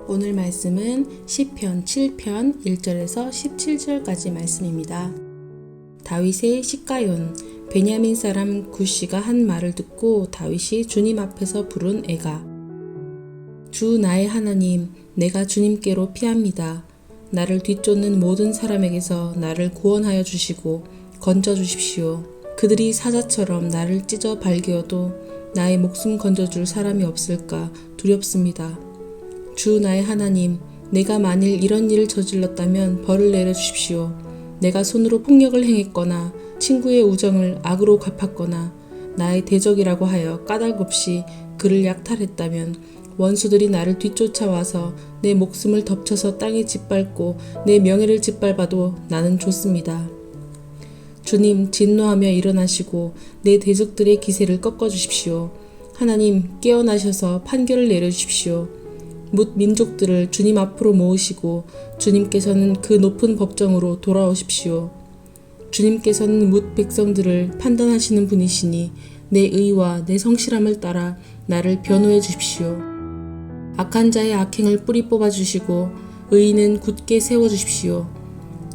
오늘 말씀은 시편 7편 1절에서 17절까지 말씀입니다. 다윗의 시가연, 베냐민 사람 굿시가 한 말을 듣고 다윗이 주님 앞에서 부른 애가, 주 나의 하나님, 내가 주님께로 피합니다. 나를 뒤쫓는 모든 사람에게서 나를 구원하여 주시고 건져 주십시오. 그들이 사자처럼 나를 찢어 발기어도 나의 목숨 건져줄 사람이 없을까 두렵습니다. 주 나의 하나님, 내가 만일 이런 일을 저질렀다면 벌을 내려주십시오. 내가 손으로 폭력을 행했거나 친구의 우정을 악으로 갚았거나 나의 대적이라고 하여 까닭없이 그를 약탈했다면 원수들이 나를 뒤쫓아와서 내 목숨을 덮쳐서 땅에 짓밟고 내 명예를 짓밟아도 나는 좋습니다. 주님, 진노하며 일어나시고 내 대적들의 기세를 꺾어주십시오. 하나님, 깨어나셔서 판결을 내려주십시오. 뭇 민족들을 주님 앞으로 모으시고 주님께서는 그 높은 법정으로 돌아오십시오. 주님께서는 뭇 백성들을 판단하시는 분이시니 내 의와 내 성실함을 따라 나를 변호해 주십시오. 악한 자의 악행을 뿌리 뽑아 주시고 의인은 굳게 세워 주십시오.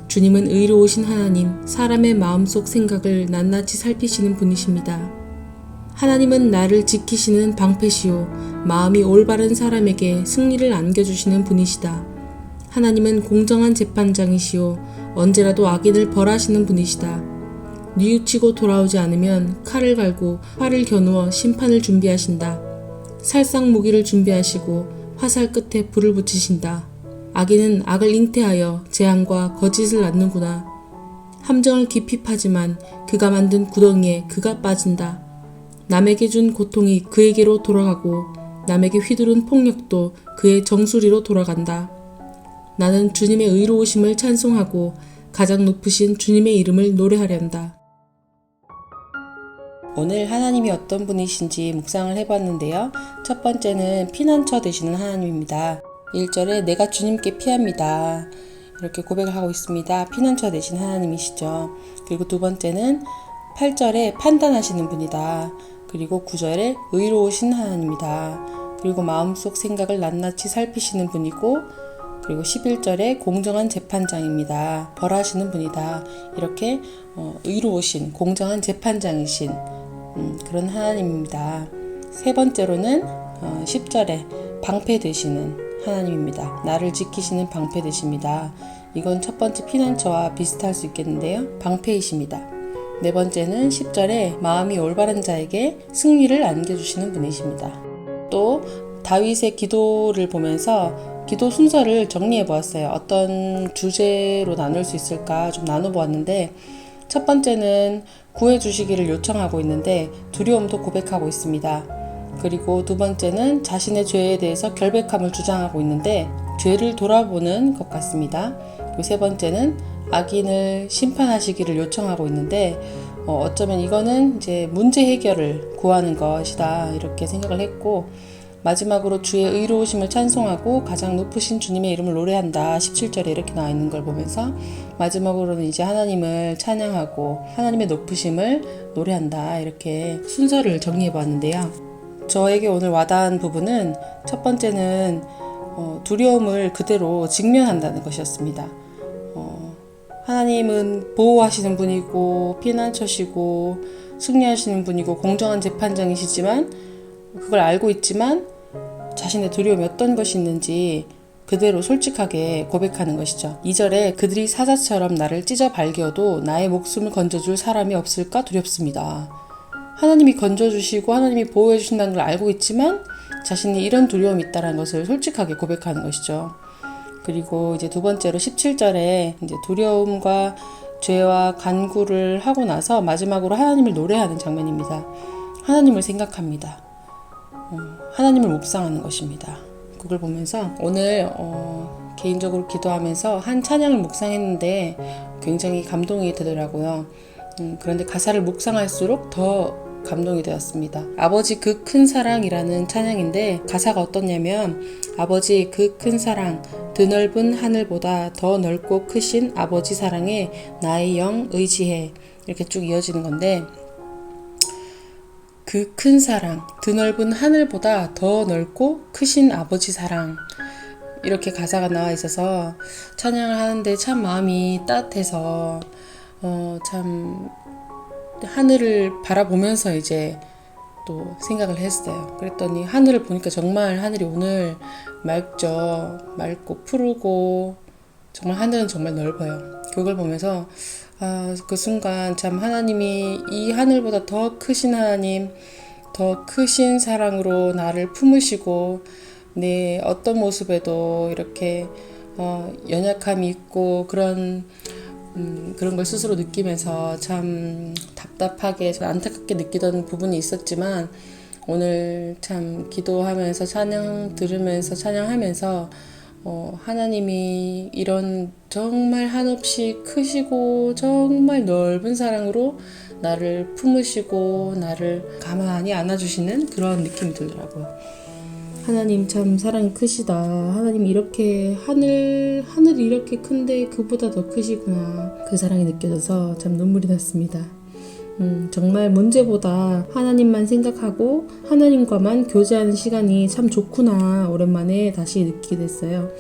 주님은 의로우신 하나님, 사람의 마음속 생각을 낱낱이 살피시는 분이십니다. 하나님은 나를 지키시는 방패시오. 마음이 올바른 사람에게 승리를 안겨주시는 분이시다. 하나님은 공정한 재판장이시오. 언제라도 악인을 벌하시는 분이시다. 뉘우치고 돌아오지 않으면 칼을 갈고 활을 겨누어 심판을 준비하신다. 살상 무기를 준비하시고 화살 끝에 불을 붙이신다. 악인은 악을 잉태하여 재앙과 거짓을 낳는구나. 함정을 깊이 파지만 그가 만든 구덩이에 그가 빠진다. 남에게 준 고통이 그에게로 돌아가고 남에게 휘두른 폭력도 그의 정수리로 돌아간다. 나는 주님의 의로우심을 찬송하고 가장 높으신 주님의 이름을 노래하련다. 오늘 하나님이 어떤 분이신지 묵상을 해봤는데요. 첫 번째는 피난처 되시는 하나님입니다. 1절에 내가 주님께 피합니다. 이렇게 고백을 하고 있습니다. 피난처 되신 하나님이시죠. 그리고 두 번째는 8절에 판단하시는 분이다. 그리고 9절에 의로우신 하나님이다. 그리고 마음속 생각을 낱낱이 살피시는 분이고, 그리고 11절에 공정한 재판장입니다. 벌하시는 분이다. 이렇게 의로우신 공정한 재판장이신 그런 하나님입니다. 세 번째로는 10절에 방패 되시는 하나님입니다. 나를 지키시는 방패 되십니다. 이건 첫 번째 피난처와 비슷할 수 있겠는데요. 방패이십니다. 네 번째는 10절에 마음이 올바른 자에게 승리를 안겨주시는 분이십니다. 또 다윗의 기도를 보면서 기도 순서를 정리해 보았어요. 어떤 주제로 나눌 수 있을까 좀 나눠 보았는데, 첫 번째는 구해 주시기를 요청하고 있는데 두려움도 고백하고 있습니다. 그리고 두 번째는 자신의 죄에 대해서 결백함을 주장하고 있는데 죄를 돌아보는 것 같습니다. 그리고 세 번째는 악인을 심판하시기를 요청하고 있는데 어쩌면 이거는 이제 문제 해결을 구하는 것이다 이렇게 생각을 했고, 마지막으로 주의 의로우심을 찬송하고 가장 높으신 주님의 이름을 노래한다 17절에 이렇게 나와 있는 걸 보면서 마지막으로는 이제 하나님을 찬양하고 하나님의 높으심을 노래한다 이렇게 순서를 정리해 봤는데요. 저에게 오늘 와닿은 부분은 첫 번째는 두려움을 그대로 직면한다는 것이었습니다. 하나님은 보호하시는 분이고 피난처시고 승리하시는 분이고 공정한 재판장이시지만 그걸 알고 있지만 자신의 두려움이 어떤 것이 있는지 그대로 솔직하게 고백하는 것이죠. 2절에 그들이 사자처럼 나를 찢어 발기어도 나의 목숨을 건져줄 사람이 없을까 두렵습니다. 하나님이 건져주시고 하나님이 보호해 주신다는 걸 알고 있지만 자신이 이런 두려움이 있다는 것을 솔직하게 고백하는 것이죠. 그리고 이제 두 번째로 17절에 이제 두려움과 죄와 간구를 하고 나서 마지막으로 하나님을 노래하는 장면입니다. 하나님을 생각합니다. 하나님을 묵상하는 것입니다. 그걸 보면서 오늘 개인적으로 기도하면서 한 찬양을 묵상했는데 굉장히 감동이 되더라고요. 그런데 가사를 묵상할수록 더 감동이 되었습니다. 아버지 그 큰 사랑이라는 찬양인데 가사가 어떻냐면, 아버지 그 큰 사랑, 드넓은 하늘보다 더 넓고 크신 아버지 사랑에 나의 영 의지해, 이렇게 쭉 이어지는 건데, 그 큰 사랑, 드넓은 하늘보다 더 넓고 크신 아버지 사랑, 이렇게 가사가 나와 있어서 찬양을 하는데 참 마음이 따뜻해서 참 하늘을 바라보면서 이제 또 생각을 했어요. 그랬더니 하늘을 보니까 정말 하늘이 오늘 맑죠. 맑고 푸르고 정말 하늘은 정말 넓어요. 그걸 보면서 그 순간 참 하나님이 이 하늘보다 더 크신 하나님, 더 크신 사랑으로 나를 품으시고 내 어떤 모습에도 이렇게 연약함이 있고 그런 걸 스스로 느끼면서 참 답답하게 안타깝게 느끼던 부분이 있었지만 오늘 참 기도하면서 찬양 들으면서 찬양하면서 하나님이 이런 정말 한없이 크시고 정말 넓은 사랑으로 나를 품으시고 나를 가만히 안아주시는 그런 느낌이 들더라고요. 하나님 참 사랑이 크시다. 하나님 이렇게 하늘이 이렇게 큰데 그보다 더 크시구나. 그 사랑이 느껴져서 참 눈물이 났습니다. 정말 문제보다 하나님만 생각하고 하나님과만 교제하는 시간이 참 좋구나. 오랜만에 다시 느끼게 됐어요.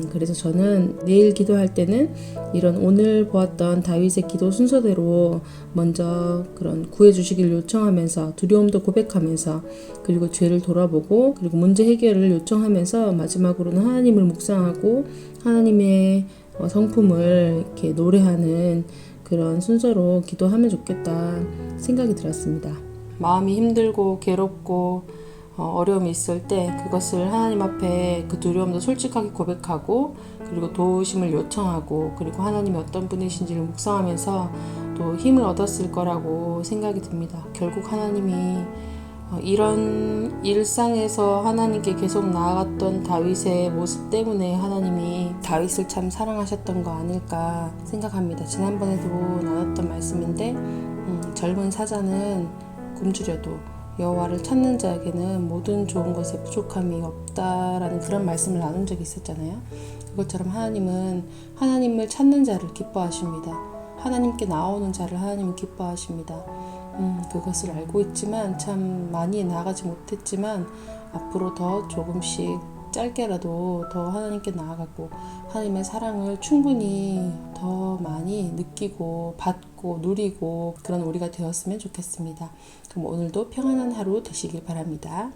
그래서 저는 내일 기도할 때는 이런 오늘 보았던 다윗의 기도 순서대로 먼저 그런 구해주시기를 요청하면서 두려움도 고백하면서 그리고 죄를 돌아보고 그리고 문제 해결을 요청하면서 마지막으로는 하나님을 묵상하고 하나님의 성품을 이렇게 노래하는 그런 순서로 기도하면 좋겠다 생각이 들었습니다. 마음이 힘들고 괴롭고 어려움이 있을 때 그것을 하나님 앞에 그 두려움도 솔직하게 고백하고 그리고 도우심을 요청하고 그리고 하나님이 어떤 분이신지를 묵상하면서 또 힘을 얻었을 거라고 생각이 듭니다. 결국 하나님이 이런 일상에서 하나님께 계속 나아갔던 다윗의 모습 때문에 하나님이 다윗을 참 사랑하셨던 거 아닐까 생각합니다. 지난번에도 나눴던 말씀인데 젊은 사자는 굶주려도 여호와를 찾는 자에게는 모든 좋은 것에 부족함이 없다라는 그런 말씀을 나눈 적이 있었잖아요. 그것처럼 하나님은 하나님을 찾는 자를 기뻐하십니다. 하나님께 나오는 자를 하나님은 기뻐하십니다. 그것을 알고 있지만 참 많이 나아가지 못했지만 앞으로 더 조금씩 짧게라도 더 하나님께 나아가고 하나님의 사랑을 충분히 더 많이 느끼고 받고 누리고 그런 우리가 되었으면 좋겠습니다. 그럼 오늘도 평안한 하루 되시길 바랍니다.